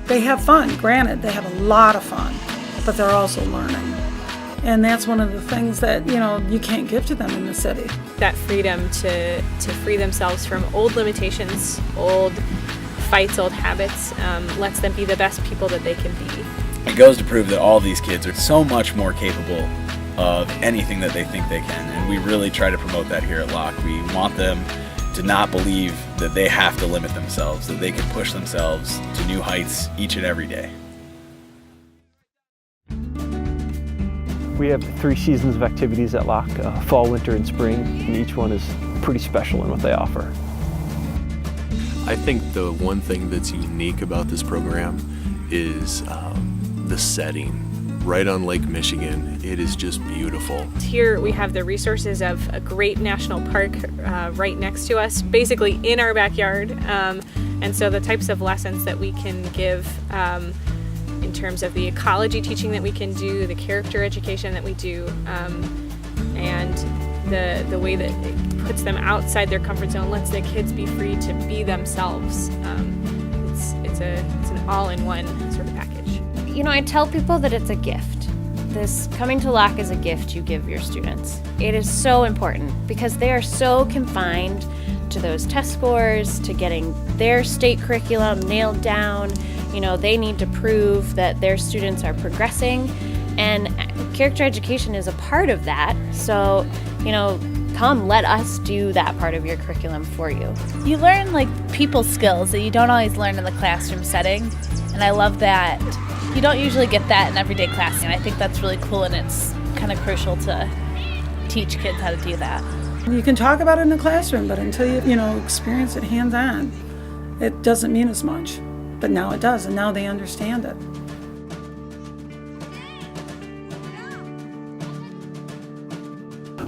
They have fun, granted, they have a lot of fun, but they're also learning. And that's one of the things that, you can't give to them in the city. That freedom to free themselves from old limitations, old fights, old habits, lets them be the best people that they can be. It goes to prove that all these kids are so much more capable of anything that they think they can, and we really try to promote that here at Locke. We want them to not believe that they have to limit themselves, that they can push themselves to new heights each and every day. We have 3 seasons of activities at Locke, fall, winter, and spring, and each one is pretty special in what they offer. I think the one thing that's unique about this program is the setting. Right on Lake Michigan, it is just beautiful. Here we have the resources of a great national park right next to us, basically in our backyard, and so the types of lessons that we can give in terms of the ecology teaching that we can do, the character education that we do, and the way that it puts them outside their comfort zone, lets the kids be free to be themselves. It's an all-in-one sort of package. I tell people that it's a gift. This coming to Locke is a gift you give your students. It is so important because they are so confined to those test scores, to getting their state curriculum nailed down. They need to prove that their students are progressing, and character education is a part of that. So, come let us do that part of your curriculum for you. You learn people skills that you don't always learn in the classroom setting, and I love that. You don't usually get that in everyday class, and I think that's really cool, and it's kind of crucial to teach kids how to do that. You can talk about it in the classroom, but until you experience it hands-on, it doesn't mean as much. But now it does, and now they understand it.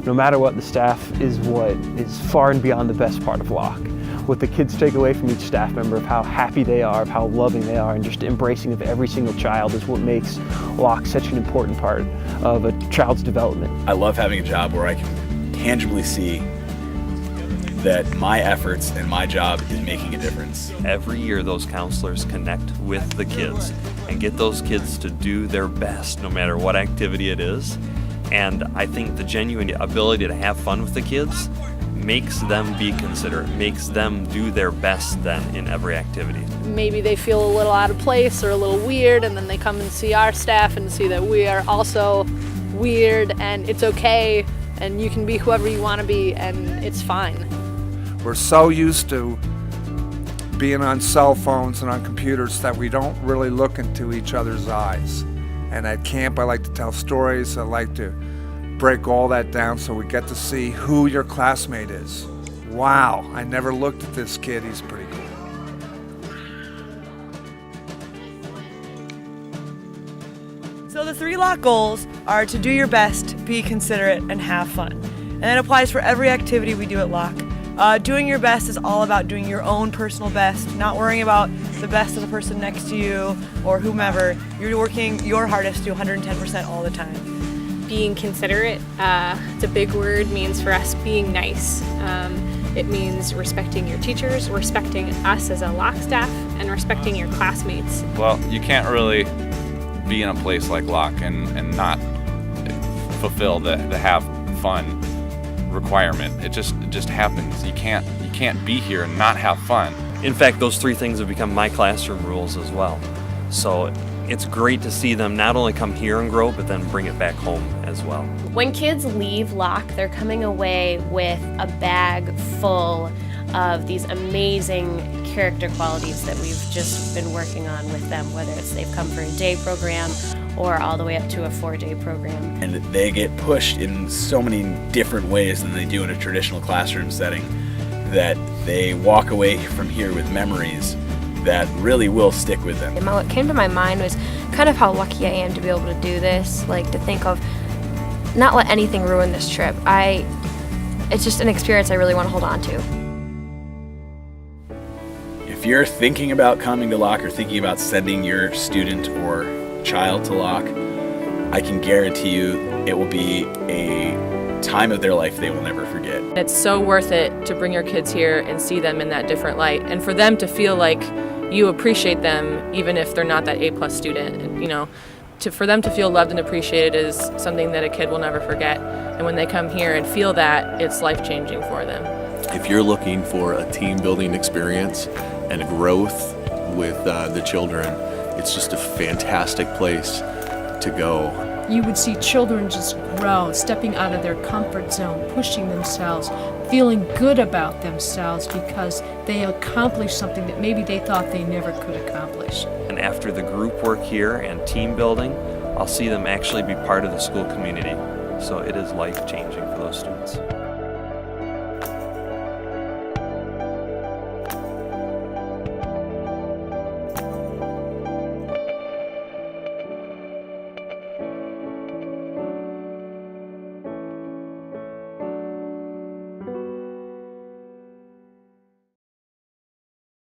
No matter what, the staff is what is far and beyond the best part of Locke. What the kids take away from each staff member, of how happy they are, of how loving they are, and just embracing of every single child is what makes Locke such an important part of a child's development. I love having a job where I can tangibly see that my efforts and my job is making a difference. Every year those counselors connect with the kids and get those kids to do their best no matter what activity it is. And I think the genuine ability to have fun with the kids makes them be considerate, makes them do their best then in every activity. Maybe they feel a little out of place or a little weird, and then they come and see our staff and see that we are also weird, and it's okay, and you can be whoever you want to be, and it's fine. We're so used to being on cell phones and on computers that we don't really look into each other's eyes. And at camp, I like to tell stories. I like to break all that down so we get to see who your classmate is. Wow, I never looked at this kid. He's pretty cool. So the 3 Locke goals are to do your best, be considerate, and have fun. And that applies for every activity we do at Locke. Doing your best is all about doing your own personal best, not worrying about the best of the person next to you or whomever. You're working your hardest to 110% all the time. Being considerate, it's a big word, means for us being nice. It means respecting your teachers, respecting us as a Locke staff, and respecting your classmates. Well, you can't really be in a place like Locke and not fulfill the have fun requirement. It just happens. You can't be here and not have fun. In fact, those 3 things have become my classroom rules as well. So it's great to see them not only come here and grow, but then bring it back home as well. When kids leave Locke, they're coming away with a bag full of these amazing character qualities that we've just been working on with them, whether it's they've come for a day program or all the way up to a 4-day program. And they get pushed in so many different ways than they do in a traditional classroom setting, that they walk away from here with memories that really will stick with them. And what came to my mind was kind of how lucky I am to be able to do this, like to think of not let anything ruin this trip. It's just an experience I really want to hold on to. If you're thinking about coming to Locke or thinking about sending your student or child to Locke, I can guarantee you it will be a time of their life they will never forget. It's so worth it to bring your kids here and see them in that different light, and for them to feel like you appreciate them even if they're not that A+ student. And, you know, for them to feel loved and appreciated is something that a kid will never forget. And when they come here and feel that, it's life-changing for them. If you're looking for a team building experience and growth with the children, it's just a fantastic place to go. You would see children just grow, stepping out of their comfort zone, pushing themselves, feeling good about themselves because they accomplished something that maybe they thought they never could accomplish. And after the group work here and team building, I'll see them actually be part of the school community. So it is life-changing for those students.